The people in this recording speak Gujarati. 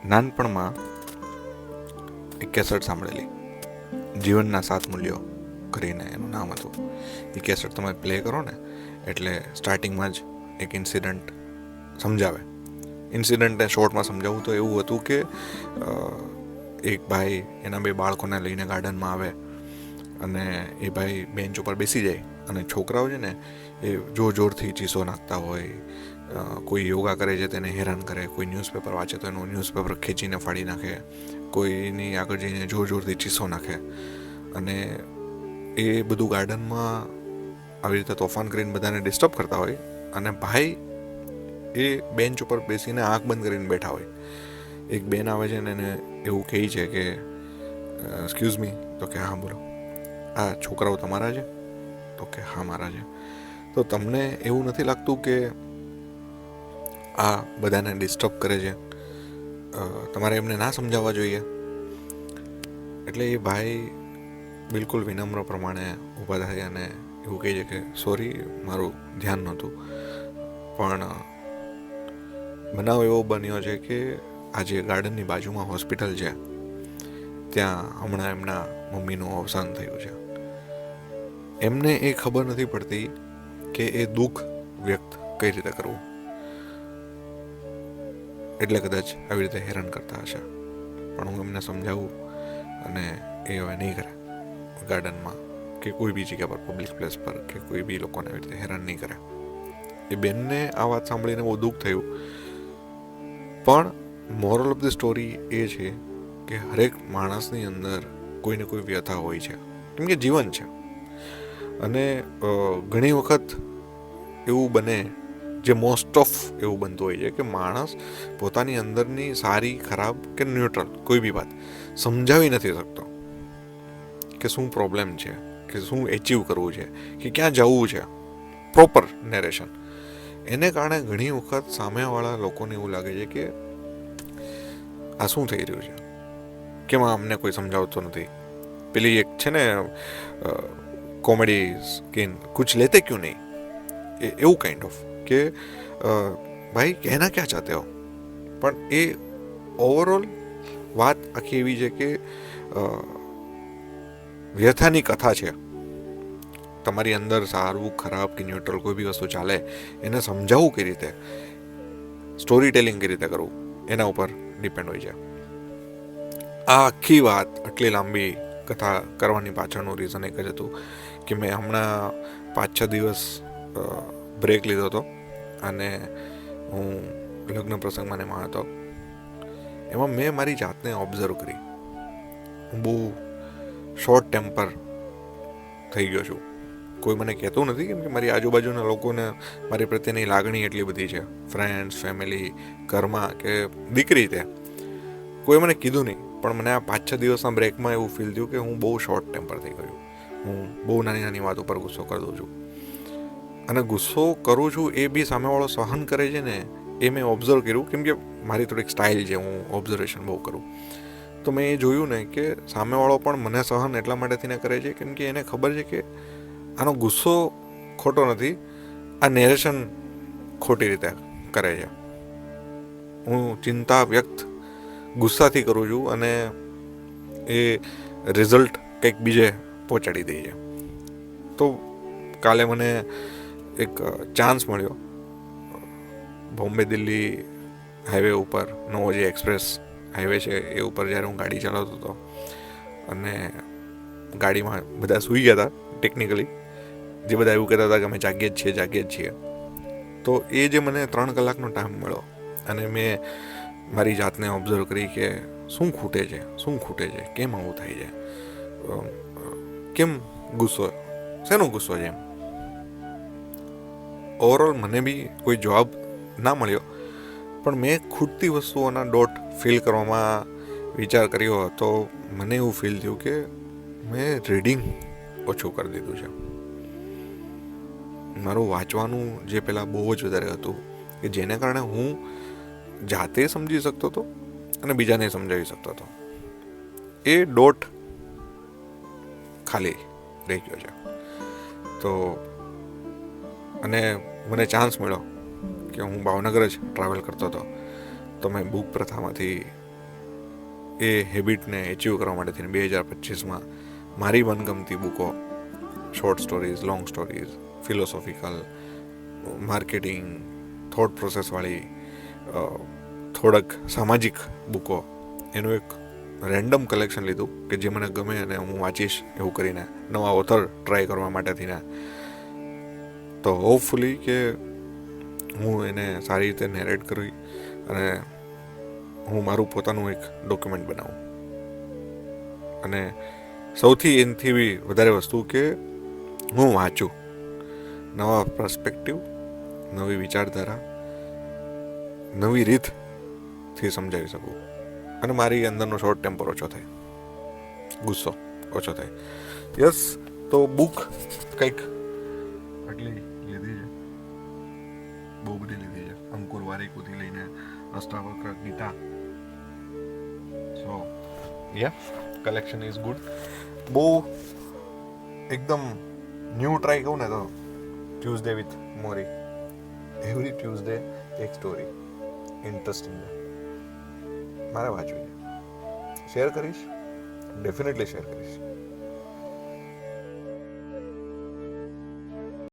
નાનપણમાં એક કેસેટ સાંભળેલી, જીવનના 7 મૂલ્યો કરીને એનું નામ હતું. એ કેસેટ તમે પ્લે કરો ને એટલે સ્ટાર્ટિંગમાં જ એક ઇન્સિડન્ટ સમજાવે. ઇન્સિડન્ટને શોર્ટમાં સમજાવું તો એવું હતું કે એક ભાઈ એના 2 બાળકોને લઈને ગાર્ડનમાં આવે અને એ ભાઈ બેન્ચ ઉપર બેસી જાય અને છોકરાઓ છે ને એ જોરથી ચીસો નાખતા હોય. કોઈ યોગા કરે છે તેને હેરાન કરે, કોઈ ન્યૂઝપેપર વાંચે તો એનું ન્યૂઝપેપર ખેંચીને ફાડી નાખે, કોઈની આગળ જઈને જોરથી ચીસો નાખે. અને એ બધું ગાર્ડનમાં આવી રીતે તોફાન કરીને બધાને ડિસ્ટર્બ કરતા હોય. અને ભાઈ એ બેન્ચ ઉપર બેસીને આંખ બંધ કરીને બેઠા હોય. એક બેન આવે છે ને એને એવું કહે છે કે એક્સક્યુઝ મી, તો કે હા બોલો, આ છોકરાઓ તમારા છે? તો કે હા મારા છે. તો તમને એવું નથી લાગતું કે આ બધાને ડિસ્ટર્બ કરે છે? તમારે એમને ના સમજાવવા જોઈએ? એટલે એ ભાઈ બિલકુલ વિનમ્ર પ્રમાણે ઊભા થાય અને એવું કહે છે કે સોરી, મારું ધ્યાન નહોતું. પણ બનાવ એવો બન્યો છે કે આજે ગાર્ડનની બાજુમાં હોસ્પિટલ છે, ત્યાં હમણાં એમના મમ્મીનું અવસાન થયું છે. એમને એ ખબર નથી પડતી કે એ દુઃખ વ્યક્ત કઈ રીતે કરવું, એટલે કદાચ આવી રીતે હેરાન કરતા હશે. પણ હું એમને સમજાવું અને એ હવે નહીં કરે ગાર્ડનમાં કે કોઈ બી જગ્યા પર, પબ્લિક પ્લેસ પર કે કોઈ બી લોકોને આવી રીતે હેરાન નહીં કરે. એ બેનને આ વાત સાંભળીને બહુ દુઃખ થયું. પણ મોરલ ઓફ ધ સ્ટોરી એ છે કે હરેક માણસની અંદર કોઈને કોઈ વ્યથા હોય છે, કેમ કે જીવન છે. અને ઘણી વખત એવું બને, જે મોસ્ટ ઓફ એવું બનતું હોય છે કે માણસ પોતાની અંદરની સારી, ખરાબ કે ન્યુટ્રલ કોઈ બી વાત સમજાવી નથી શકતો કે શું પ્રોબ્લેમ છે, કે શું એચીવ કરવું છે, કે ક્યાં જવું છે, પ્રોપર નેરેશન. એને કારણે ઘણી વખત સામેવાળા લોકોને એવું લાગે છે કે આ શું થઈ રહ્યું છે, કેમ અમને કોઈ સમજાવતો નથી. પેલી એક છે ને કોમેડી સ્કીન, કુછ લેતે ક્યું નહીં, એવું કાઇન્ડ ઓફ કે ભાઈ કહેના ક્યાં ચાહતે હો. પણ એ ઓવરઓલ વાત આખી એવી છે કે વ્યથાની કથા છે. તમારી અંદર સારું, ખરાબ કે ન્યુટ્રલ કોઈ બી વસ્તુ ચાલે, એને સમજાવવું કઈ રીતે, સ્ટોરી ટેલિંગ કઈ રીતે કરવું, એના ઉપર ડિપેન્ડ હોય છે. આ આખી વાત, આટલી લાંબી કથા કરવાની પાછળનું રીઝન એક જ હતું કે મેં હમણાં 5-6 દિવસ બ્રેક લીધો હતો અને હું લગ્ન પ્રસંગમાં એમાં હતો. એમાં મેં મારી જાતને ઓબ્ઝર્વ કરી. હું બહુ શોર્ટ ટેમ્પર થઈ ગયો છું. કોઈ મને કહેતું નથી, કેમ કે મારી આજુબાજુના લોકોને મારી પ્રત્યેની લાગણી એટલી બધી છે, ફ્રેન્ડ્સ, ફેમિલી, ઘરમાં કે દીકરી, તે કોઈ મને કીધું નહીં. પણ મને આ 5-6 દિવસના બ્રેકમાં એવું ફીલ થયું કે હું બહુ શોર્ટ ટેમ્પર થઈ ગયું. હું બહુ નાની વાત ઉપર ગુસ્સો કરી દઉં છું. અને ગુસ્સો કરું છું એ બી સામેવાળો સહન કરે છે ને, એ મેં ઓબ્ઝર્વ કર્યું. કેમ કે મારી થોડીક સ્ટાઇલ છે, હું ઓબ્ઝર્વેશન બહુ કરું. તો મેં એ જોયું ને કે સામેવાળો પણ મને સહન એટલા માટેથી ને કરે છે કેમ કે એને ખબર છે કે આનો ગુસ્સો ખોટો નથી, આ નેરેશન ખોટી રીતે કરે છે. હું ચિંતા વ્યક્ત ગુસ્સાથી કરું છું અને એ રિઝલ્ટ કંઈક બીજે પહોંચાડી દે છે. તો કાલે મને એક ચાન્સ મળ્યો. બોમ્બે દિલ્હી હાઈવે ઉપર, નવો જે એક્સપ્રેસ હાઈવે છે એ ઉપર જ્યારે હું ગાડી ચલાવતો હતો અને ગાડીમાં બધા સૂઈ ગયા હતા. ટેકનિકલી જે બધા એવું કહેતા હતા કે અમે જાગીએ જ છીએ. તો એ જે મને 3 કલાકનો ટાઈમ મળ્યો અને મેં મારી જાતને ઓબ્ઝર્વ કરી કે શું ખૂટે છે, કેમ આવું થાય છે, કેમ ગુસ્સો, શેનો ગુસ્સો છે. એમ ઓવરઓલ મને બી કોઈ જવાબ ના મળ્યો, પણ મેં ખૂટતી વસ્તુઓના ડોટ ફિલ કરવામાં વિચાર કર્યો તો મને એવું ફીલ થયું કે મેં રીડિંગ ઓછું કરી દીધું છે. મારું વાંચવાનું જે પહેલાં બહુ જ વધારે હતું, કે જેને કારણે હું જાતે સમજી શકતો હતો અને બીજાને સમજાવી શકતો હતો, એ ડોટ ખાલી રહી ગયો છે. તો અને મને ચાન્સ મળ્યો કે હું ભાવનગર જ ટ્રાવેલ કરતો હતો, તો મેં બુક પ્રથામાંથી એ હેબિટને એચીવ કરવા માટે થઈને 2025માં મારી મનગમતી બુકો, short stories, long stories, philosophical, marketing, thought પ્રોસેસવાળી, થોડાક સામાજિક બુકો, એનું એક રેન્ડમ કલેક્શન લીધું કે જે મને ગમે અને હું વાંચીશ એવું કરીને, નવા ઓથર ટ્રાય કરવા માટે થઈને. તો હોપફુલી કે હું એને સારી રીતે નેરેટ કરી અને હું મારું પોતાનું એક ડોક્યુમેન્ટ બનાવું. અને સૌથી એનાથી બી વધારે વસ્તુ કે હું વાંચું, નવા પર્સપેક્ટિવ, નવી વિચારધારા, નવી રીતથી સમજાવી શકું, અને મારી અંદરનો શોર્ટ ટેમ્પર ઓછો થાય, ગુસ્સો ઓછો થાય. યસ, તો બુક કંઈક આટલી લીધી છે, બહુ બધી લીધી છે, અંકુર વારિકુથી લઈને અષ્ટાવક્ર ગીતા. સો યા, કલેક્શન ઇઝ ગુડ. બહુ એકદમ ન્યૂ ટ્રાય કહું ને તો Tuesday with Mori, every Tuesday એક સ્ટોરી ઇન્ટરેસ્ટિંગ છે, મારે વાંચવી છે. શેર કરીશ, ડેફિનેટલી શેર કરીશ.